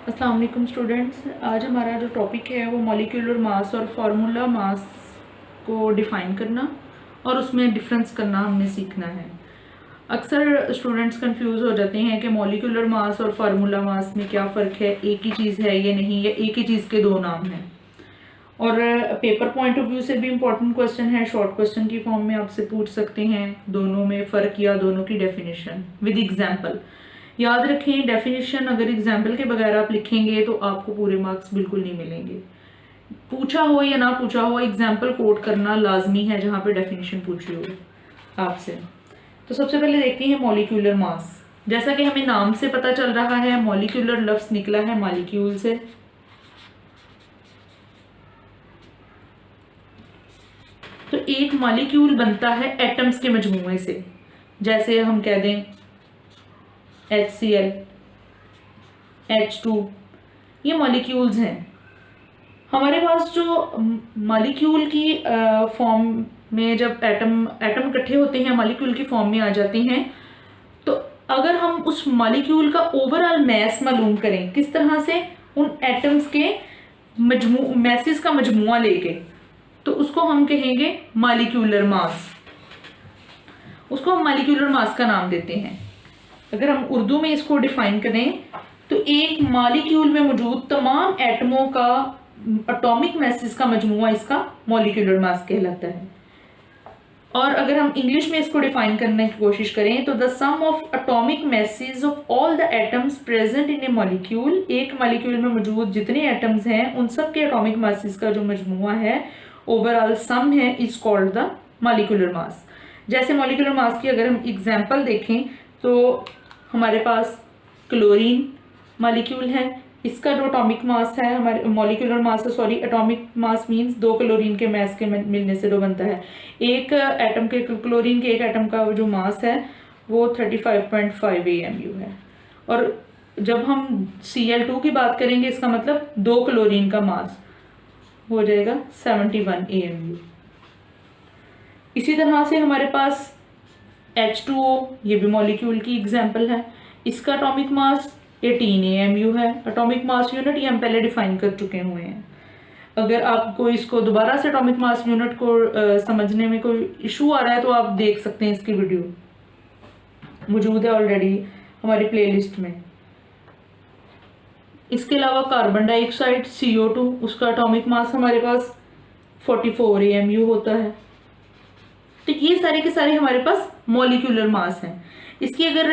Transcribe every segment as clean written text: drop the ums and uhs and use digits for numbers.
अस्सलाम वालेकुम स्टूडेंट्स। आज हमारा जो टॉपिक है वो मॉलिक्यूलर मास और फार्मूला मास को डिफ़ाइन करना और उसमें डिफरेंस करना हमने सीखना है। अक्सर स्टूडेंट्स कंफ्यूज हो जाते हैं कि मॉलिक्यूलर मास और फार्मूला मास में क्या फ़र्क है, एक ही चीज़ है या नहीं, या एक ही चीज़ के दो नाम हैं। और पेपर पॉइंट ऑफ व्यू से भी इम्पोर्टेंट क्वेश्चन है, शॉर्ट क्वेश्चन की फॉर्म में आपसे पूछ सकते हैं दोनों में फ़र्क या दोनों की डेफिनेशन विद एग्जाम्पल। याद रखें, डेफिनेशन अगर एग्जाम्पल के बगैर आप लिखेंगे तो आपको पूरे मार्क्स बिल्कुल नहीं मिलेंगे। पूछा हो या ना पूछा हो, एग्जाम्पल कोट करना लाजमी है जहाँ पे डेफिनेशन पूछी हो आपसे। तो सबसे पहले देखते हैं मॉलिक्यूलर मास। जैसा कि हमें नाम से पता चल रहा है, मॉलिक्यूलर लफ्ज निकला है मॉलिक्यूल से। तो एक मॉलिक्यूल बनता है एटम्स के मजमूए से। जैसे हम कह दें HCl, H2, ये मॉलिक्यूल्स हैं। हमारे पास जो मॉलिक्यूल की फॉर्म में जब एटम इकट्ठे होते हैं, मॉलिक्यूल की फॉर्म में आ जाते हैं, तो अगर हम उस मॉलिक्यूल का ओवरऑल मैस मालूम करें, किस तरह से उन एटम्स के मैसेस का मजमुआ लेके, तो उसको हम कहेंगे मॉलिक्यूलर मास। उसको हम मॉलिक्यूलर मास का नाम देते हैं। अगर हम उर्दू में इसको डिफाइन करें तो एक मॉलिक्यूल में मौजूद तमाम एटमों का एटॉमिक मैसेस का मजमुआ इसका मॉलिक्यूलर मास कहलाता है। और अगर हम इंग्लिश में इसको डिफाइन करने की कोशिश करें तो the sum of atomic masses of all the atoms present in a molecule, एक मॉलिक्यूल में मौजूद जितने एटम्स हैं उन सब के एटॉमिक मैसेस का जो मजमुआ है, ओवरऑल सम है, is called the molecular mass. जैसे मॉलिक्यूलर मास की अगर हम एग्जांपल देखें तो हमारे पास क्लोरीन मॉलिक्यूल है। इसका जो एटॉमिक मास है, हमारे molecular mass sorry atomic mass means दो क्लोरीन के मास के मिलने से जो बनता है। एक एटम के क्लोरीन के एक एटम का जो मास है वो 35.5 AMU है। और जब हम Cl2 की बात करेंगे, इसका मतलब दो क्लोरीन का मास हो जाएगा 71 AMU। इसी तरह से हमारे पास H2O, ये भी मॉलिक्यूल की एग्जाम्पल है। इसका एटॉमिक मास 18 AMU है। एटॉमिक मास यूनिट ये हम पहले डिफाइन कर चुके हुए हैं। अगर आपको इसको दोबारा से एटॉमिक मास यूनिट को समझने में कोई इशू आ रहा है तो आप देख सकते हैं, इसकी वीडियो मौजूद है ऑलरेडी हमारी प्लेलिस्ट में। इसके अलावा कार्बन डाइऑक्साइड CO2, उसका एटॉमिक मास हमारे पास 44 AMU होता है। तो ये सारे के सारे हमारे पास मॉलिक्यूलर मास हैं। इसकी अगर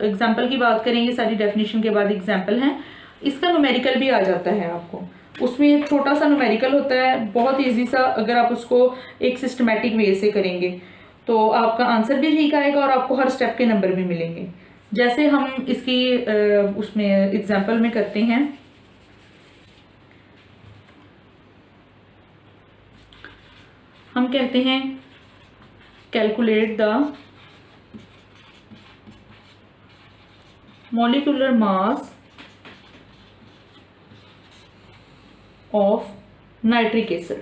एग्जाम्पल की बात करें, ये सारी डेफिनेशन के बाद एग्जाम्पल हैं। इसका न्यूमेरिकल भी आ जाता है आपको, उसमें एक छोटा सा न्यूमेरिकल होता है, बहुत इजी सा। अगर आप उसको एक सिस्टमेटिक वे से करेंगे तो आपका आंसर भी ठीक आएगा और आपको हर स्टेप के नंबर भी मिलेंगे। जैसे हम इसकी उसमें एग्जाम्पल में करते हैं, हम कहते हैं calculate the molecular mass of nitric acid।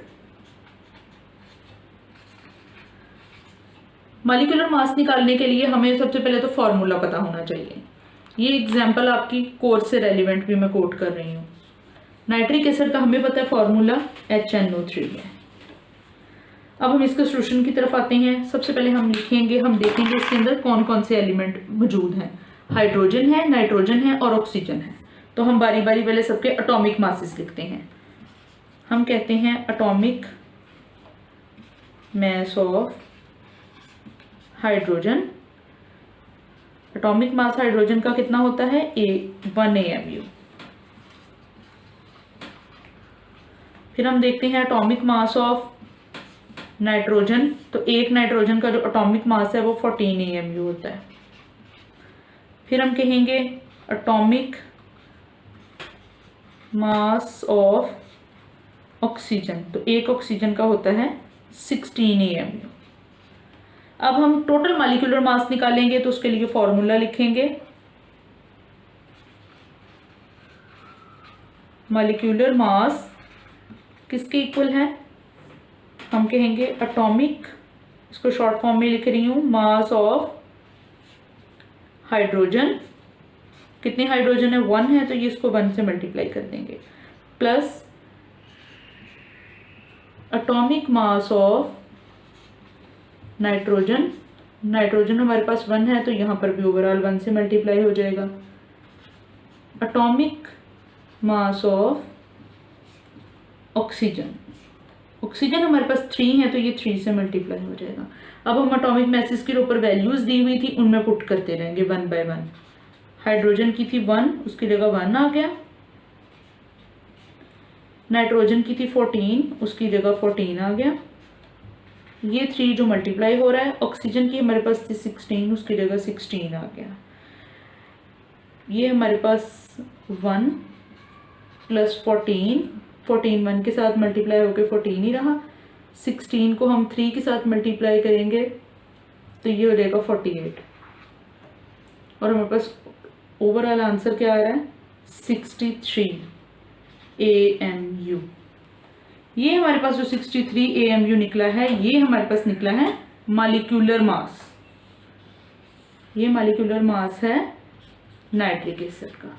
Molecular mass निकालने के लिए हमें सबसे पहले तो फॉर्मूला पता होना चाहिए। ये एग्जांपल आपकी कोर्स से रेलिवेंट भी मैं कोट कर रही हूँ। नाइट्रिक एसिड का हमें पता है फॉर्मूला HNO3 है। अब हम इसके सॉल्यूशन की तरफ आते हैं। सबसे पहले हम लिखेंगे, हम देखेंगे इसके अंदर कौन कौन से एलिमेंट मौजूद हैं। हाइड्रोजन है, नाइट्रोजन है और ऑक्सीजन है। तो हम बारी बारी पहले सबके एटॉमिक मासेस लिखते हैं। हम कहते हैं atomic mass of hydrogen. Atomic mass hydrogen का कितना होता है? 1 AMU। फिर हम देखते हैं एटॉमिक मास ऑफ नाइट्रोजन। तो एक नाइट्रोजन का जो एटॉमिक मास है वो 14 AMU होता है। फिर हम कहेंगे एटॉमिक मास ऑफ ऑक्सीजन। तो एक ऑक्सीजन का होता है 16 AMU। अब हम टोटल मॉलिक्यूलर मास निकालेंगे तो उसके लिए फॉर्मूला लिखेंगे। मॉलिक्यूलर मास किसके इक्वल है? हम कहेंगे एटॉमिक, इसको शॉर्ट फॉर्म में लिख रही हूँ, मास ऑफ हाइड्रोजन कितने हाइड्रोजन है, 1 है, तो ये इसको 1 से मल्टीप्लाई कर देंगे, plus atomic mass of nitrogen, nitrogen हमारे पास 1 है तो यहाँ पर भी ओवरऑल 1 से मल्टीप्लाई हो जाएगा, atomic mass of oxygen, oxygen हमारे पास 3 है तो ये 3 से मल्टीप्लाई हो जाएगा। अब हम एटॉमिक मैसेज के ऊपर वैल्यूज दी हुई थी उनमें पुट करते रहेंगे 1 बाय 1। हाइड्रोजन की थी 1, उसकी जगह 1 आ गया, नाइट्रोजन की थी 14, उसकी जगह 14 आ गया, ये 3 जो मल्टीप्लाई हो रहा है, ऑक्सीजन की हमारे पास थी 16, उसकी जगह 16 आ गया, ये हमारे पास 1 प्लस 14, 1 के साथ मल्टीप्लाई होकर 14 ही रहा, 16 को हम 3 के साथ मल्टीप्लाई करेंगे तो ये हो जाएगा 48, और हमारे पास ओवरऑल आंसर क्या आ रहा है 63 AMU। ये हमारे पास जो 63 AMU निकला है ये हमारे पास निकला है मॉलिक्यूलर मास, ये मॉलिक्यूलर मास है नाइट्रिक एसिड का।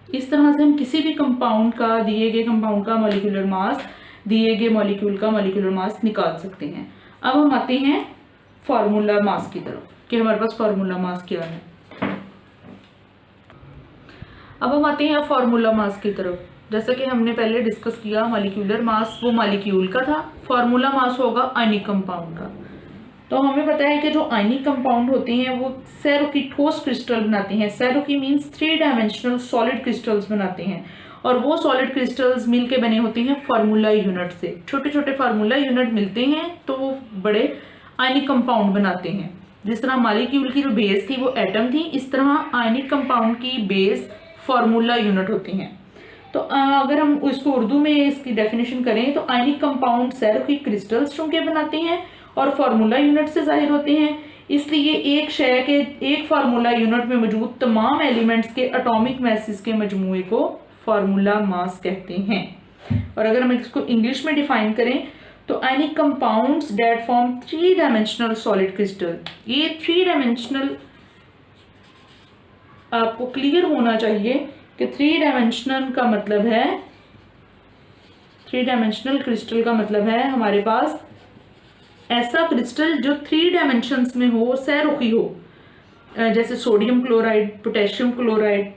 इस तरह से हम किसी भी कंपाउंड का, दिए गए कंपाउंड का मॉलिक्यूलर मास, दिए गए मॉलिक्यूल का मॉलिक्यूलर मास निकाल सकते हैं। अब हम आते हैं फार्मूला मास की तरफ कि हमारे पास फार्मूला मास क्या है। अब हम आते हैं फार्मूला मास की तरफ। जैसा कि हमने पहले डिस्कस किया, मॉलिक्यूलर मास वो मॉलिक्यूल का था, फार्मूला मास होगा आयनिक कंपाउंड का। तो हमें पता है कि जो आयनिक कंपाउंड होते हैं वो सैरो की ठोस क्रिस्टल बनाते हैं। सैरो की मीन्स 3 डायमेंशनल सॉलिड क्रिस्टल्स बनाते हैं, और वो सॉलिड क्रिस्टल्स मिल के बने होते हैं फार्मूला यूनिट से। छोटे छोटे फार्मूला यूनिट मिलते हैं तो वो बड़े आयनिक कंपाउंड बनाते हैं। जिस तरह मॉलिक्यूल की जो बेस थी वो एटम थी, इस तरह आयनिक कंपाउंड की बेस फार्मूला यूनिट होती हैं। तो अगर हम इसको उर्दू में इसकी डेफिनेशन करें तो आयनिक कंपाउंड सैरो की क्रिस्टल्स चुन के बनाते हैं और फार्मूला यूनिट से जाहिर होते हैं। इसलिए एक शय के एक फार्मूला यूनिट में मौजूद तमाम एलिमेंट्स के एटॉमिक मैसेज के मजमूए को फार्मूला मास कहते हैं। और अगर हम इसको इंग्लिश में डिफाइन करें तो ionic compounds that form 3 dimensional solid crystal, ये 3 डायमेंशनल आपको क्लियर होना चाहिए कि 3 डायमेंशनल का मतलब है, 3 डायमेंशनल क्रिस्टल का मतलब है हमारे पास ऐसा क्रिस्टल जो 3 डायमेंशंस में हो, सैरुखी हो, जैसे सोडियम क्लोराइड, पोटेशियम क्लोराइड।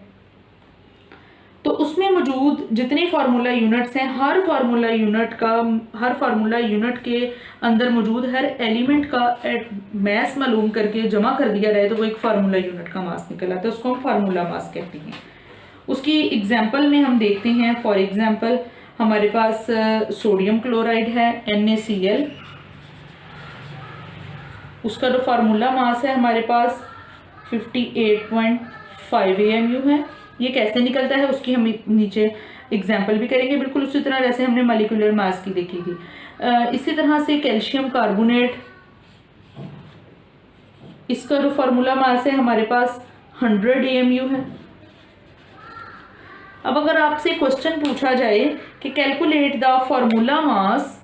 तो उसमें मौजूद जितने फार्मूला यूनिट्स हैं, हर फार्मूला यूनिट के अंदर मौजूद हर एलिमेंट का मास मालूम करके जमा कर दिया जाए तो वो एक फार्मूला यूनिट का मास निकल आता है, उसको हम फार्मूला मास कहते हैं। उसकी एग्जाम्पल में हम देखते हैं, फॉर एग्जाम्पल हमारे पास सोडियम क्लोराइड है NaCl, उसका जो फार्मूला मास है हमारे पास 58.5 AMU है। ये कैसे निकलता है उसकी हम नीचे एग्जाम्पल भी करेंगे, बिल्कुल उसी तरह जैसे हमने मॉलिक्यूलर मास की देखी थी। इसी तरह से कैल्शियम कार्बोनेट, इसका जो फार्मूला मास है हमारे पास 100 AMU है। अब अगर आपसे क्वेश्चन पूछा जाए कि calculate the formula mass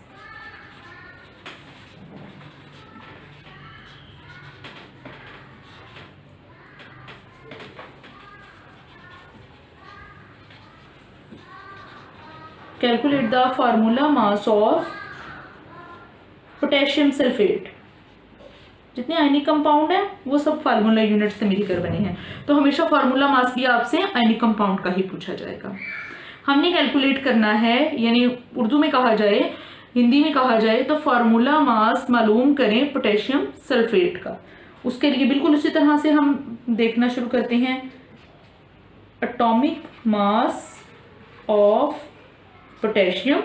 calculate the formula mass of potassium sulphate, जितने आयनिक कंपाउंड हैं वो सब फार्मूला यूनिट से मिलकर बने हैं। तो हमेशा फार्मूला मास भी आपसे आयनिक कंपाउंड का ही पूछा जाएगा। हमने कैलकुलेट करना है, यानी उर्दू में कहा जाए, हिंदी में कहा जाए तो फार्मूला मास मालूम करें पोटेशियम सल्फेट का। उसके लिए बिल्कुल उसी तरह से हम देखना शुरू करते हैं। Atomic mass of potassium,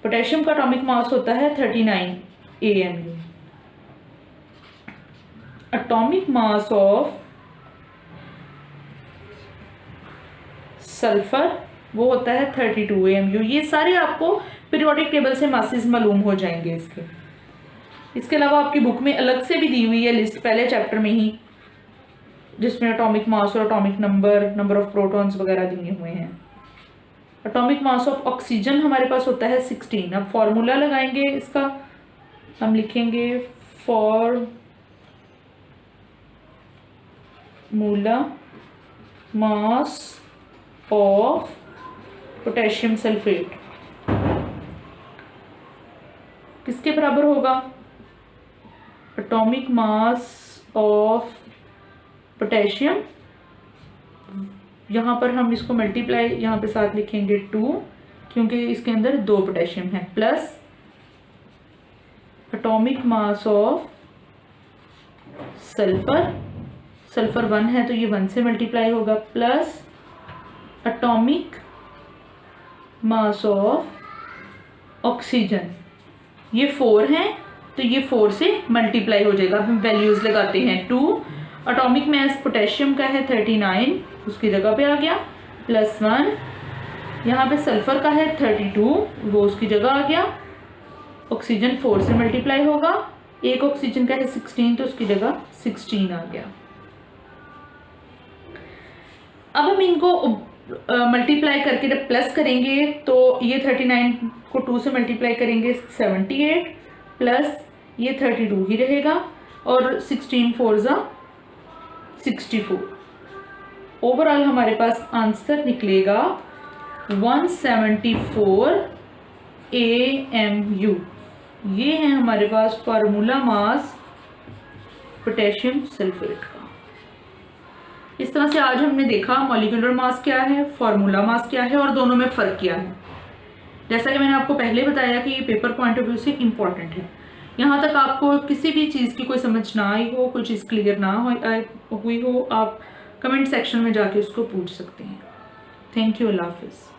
potassium का एटॉमिक मास होता है 39 AMU। Atomic mass of sulphur वो होता है 32 AMU। ये सारे आपको पीरियोडिक टेबल से मासेस मालूम हो जाएंगे। इसके अलावा आपकी बुक में अलग से भी दी हुई है लिस्ट पहले चैप्टर में ही, जिसमें एटॉमिक मास और एटॉमिक नंबर ऑफ प्रोटॉन्स वगैरह दिए हुए हैं। एटॉमिक मास ऑफ ऑक्सीजन हमारे पास होता है 16। अब फॉर्मूला लगाएंगे इसका, हम लिखेंगे formula mass of potassium sulphate किसके बराबर होगा? एटॉमिक मास ऑफ पोटेशियम, यहाँ पर हम इसको मल्टीप्लाई यहाँ पे साथ लिखेंगे 2 क्योंकि इसके अंदर 2 पोटेशियम है, plus atomic mass of sulphur, sulphur 1 है तो ये 1 से मल्टीप्लाई होगा, plus atomic mass of oxygen, ये 4 है तो ये 4 से मल्टीप्लाई हो जाएगा। हम वैल्यूज लगाते हैं 2, एटॉमिक मास पोटेशियम का है 39, उसकी जगह पे आ गया, प्लस 1, यहाँ पे सल्फर का है 32, वो उसकी जगह आ गया, ऑक्सीजन 4 से मल्टीप्लाई होगा, एक ऑक्सीजन का है 16 तो उसकी जगह 16 आ गया। अब हम इनको मल्टीप्लाई करके जब प्लस करेंगे तो ये 39 को 2 से मल्टीप्लाई करेंगे 78, प्लस ये 32 ही रहेगा और 16 4 जा 64। ओवरऑल हमारे पास आंसर निकलेगा 174 AMU। ये है हमारे पास फार्मूला मास पोटेशियम सल्फेट का। इस तरह से आज हमने देखा मॉलिक्यूलर मास क्या है, फार्मूला मास क्या है और दोनों में फ़र्क क्या है। जैसा कि मैंने आपको पहले बताया कि ये पेपर पॉइंट ऑफ व्यू से इम्पॉर्टेंट है। यहाँ तक आपको किसी भी चीज़ की कोई समझ ना आई हो, कोई चीज़ क्लियर ना हुई हो, आप कमेंट सेक्शन में जाके उसको पूछ सकते हैं। थैंक यू, अल्लाह हाफिज़।